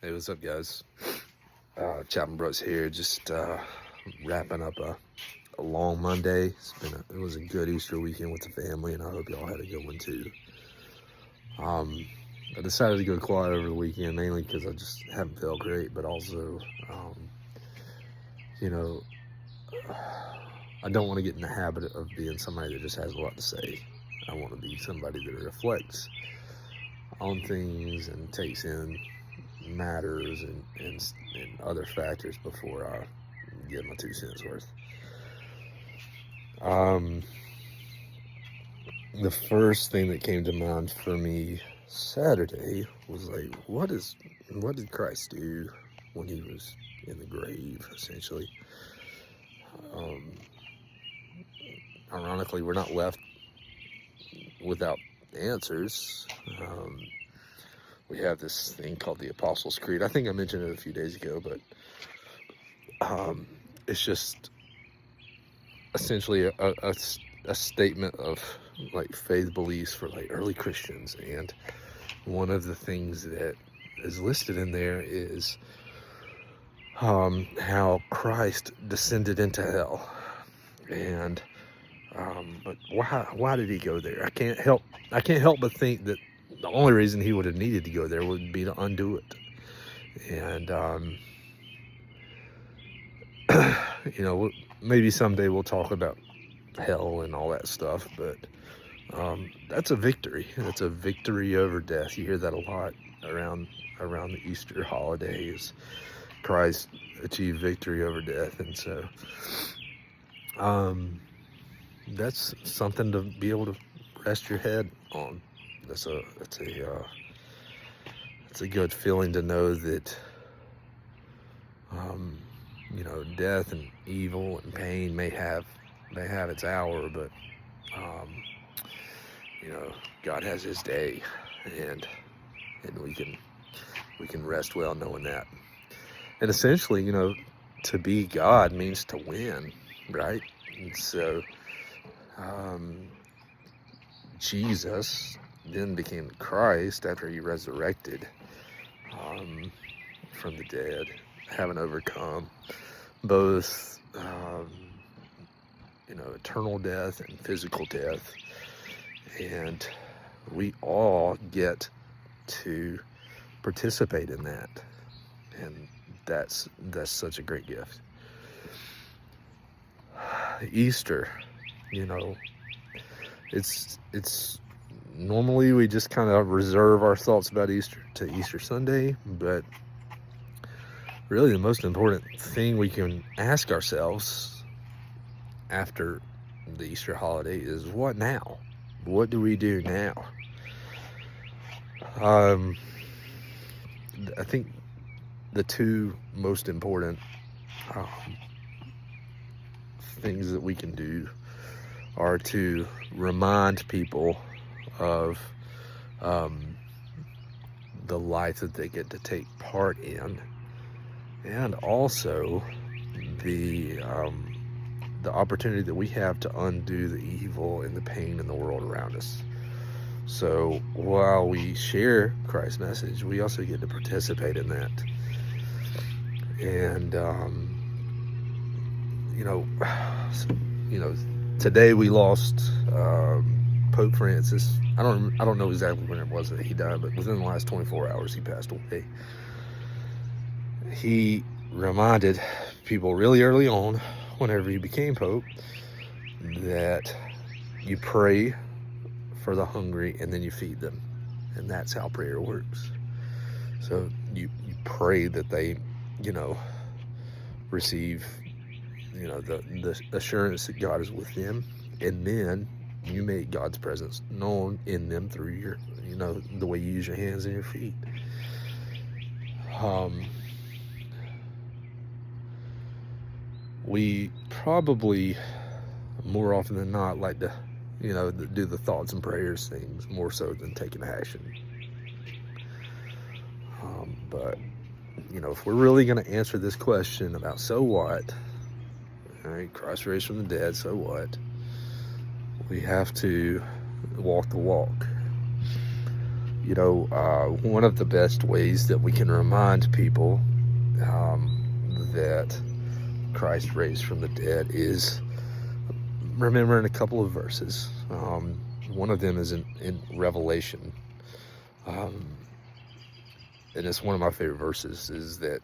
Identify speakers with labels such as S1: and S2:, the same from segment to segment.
S1: Hey, what's up, guys? Chapman Brooks here, just wrapping up a long Monday. It was a good Easter weekend with the family, and I hope y'all had a good one too. I decided to go quiet over the weekend mainly because I just haven't felt great, but also, you know, I don't want to get in the habit of being somebody that just has a lot to say. I want to be somebody that reflects on things and takes in matters and other factors before I give my 2 cents worth. The first thing that came to mind for me Saturday was like, what did Christ do when he was in the grave, essentially? Um, Ironically, we're not left without answers. We have this thing called the Apostles' Creed. I think I mentioned it a few days ago, but it's just essentially a statement of like faith beliefs for like early Christians, and one of the things that is listed in there is how Christ descended into hell, and but why did he go there? I can't help but think that the only reason he would have needed to go there would be to undo it, and maybe someday we'll talk about hell and all that stuff, but that's a victory. It's a victory over death. You hear that a lot around the Easter holidays. Christ achieved victory over death, and so that's something to be able to rest your head on. It's a good feeling to know that death and evil and pain may have its hour, but God has his day, and we can rest well knowing that. And essentially, to be God means to win, right? And so Jesus then became Christ after he resurrected from the dead, having overcome both eternal death and physical death, and we all get to participate in that, and that's such a great gift. Easter, it's normally we just kind of reserve our thoughts about Easter to Easter Sunday, but really the most important thing we can ask ourselves after the Easter holiday is, what now? What do we do now? I think the two most important things that we can do are to remind people of the life that they get to take part in, and also the opportunity that we have to undo the evil and the pain in the world around us. So while we share Christ's message, we also get to participate in that. And today we lost Pope Francis. I don't know exactly when it was that he died, but within the last 24 hours he passed away. He reminded people really early on, whenever he became Pope, that you pray for the hungry and then you feed them, and that's how prayer works. So you pray that they receive the assurance that God is with them, and then you make God's presence known in them through your the way you use your hands and your feet. We probably more often than not like to do the thoughts and prayers things more so than taking action. But if we're really going to answer this question about so what, all right, Christ raised from the dead, so what, we have to walk the walk. One of the best ways that we can remind people that Christ raised from the dead is remembering a couple of verses. One of them is in Revelation, and it's one of my favorite verses, is that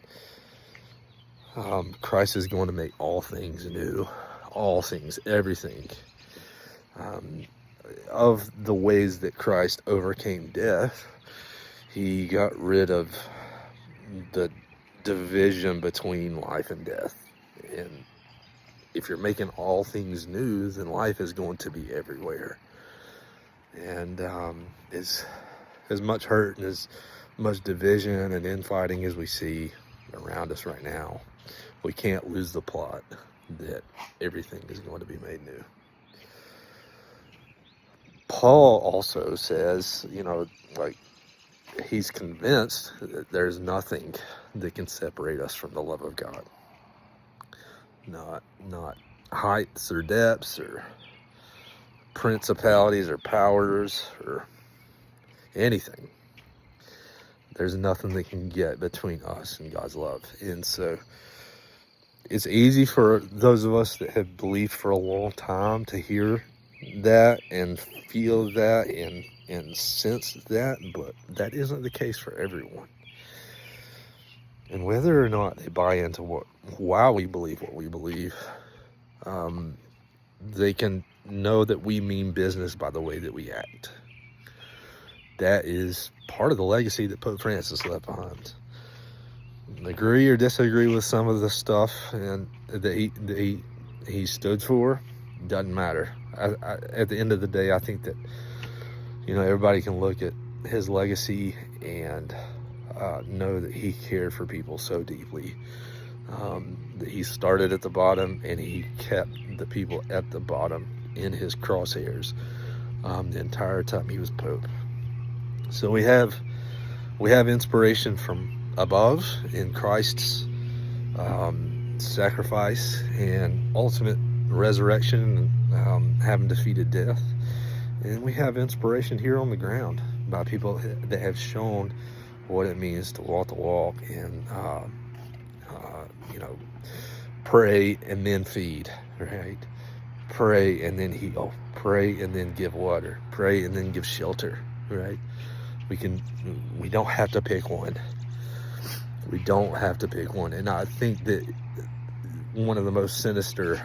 S1: Christ is going to make all things new, all things, everything. Of the ways that Christ overcame death, he got rid of the division between life and death. And if you're making all things new, then life is going to be everywhere. And as much hurt and as much division and infighting as we see around us right now, we can't lose the plot that everything is going to be made new. Paul also says, he's convinced that there's nothing that can separate us from the love of God. Not heights or depths or principalities or powers or anything. There's nothing that can get between us and God's love. And so it's easy for those of us that have believed for a long time to hear that and feel that and sense that, but that isn't the case for everyone. And whether or not they buy into why we believe what we believe, they can know that we mean business by the way that we act. That is part of the legacy that Pope Francis left behind. Agree or disagree with some of the stuff and that he stood for, doesn't matter. At the end of the day, I think that everybody can look at his legacy and know that he cared for people so deeply, that he started at the bottom and he kept the people at the bottom in his crosshairs the entire time he was Pope. So we have inspiration from above in Christ's sacrifice and ultimate resurrection, having defeated death. And we have inspiration here on the ground by people that have shown what it means to walk the walk and pray and then feed, right? Pray and then heal, pray and then give water, pray and then give shelter, right? We don't have to pick one. We don't have to pick one. And I think that one of the most sinister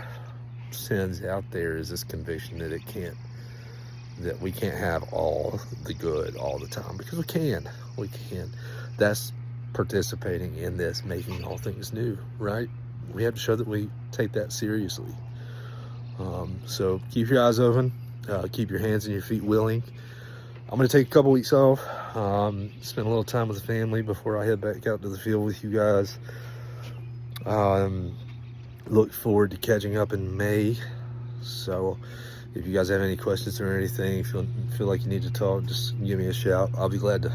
S1: sins out there is this conviction that we can't have all the good all the time, because we can. That's participating in this making all things new, right? We have to show that we take that seriously. So keep your eyes open, keep your hands and your feet willing. I'm going to take a couple weeks off, spend a little time with the family before I head back out to the field with you guys. Look forward to catching up in May. So if you guys have any questions or anything, feel like you need to talk, just give me a shout. I'll be glad to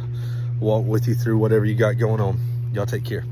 S1: walk with you through whatever you got going on. Y'all take care.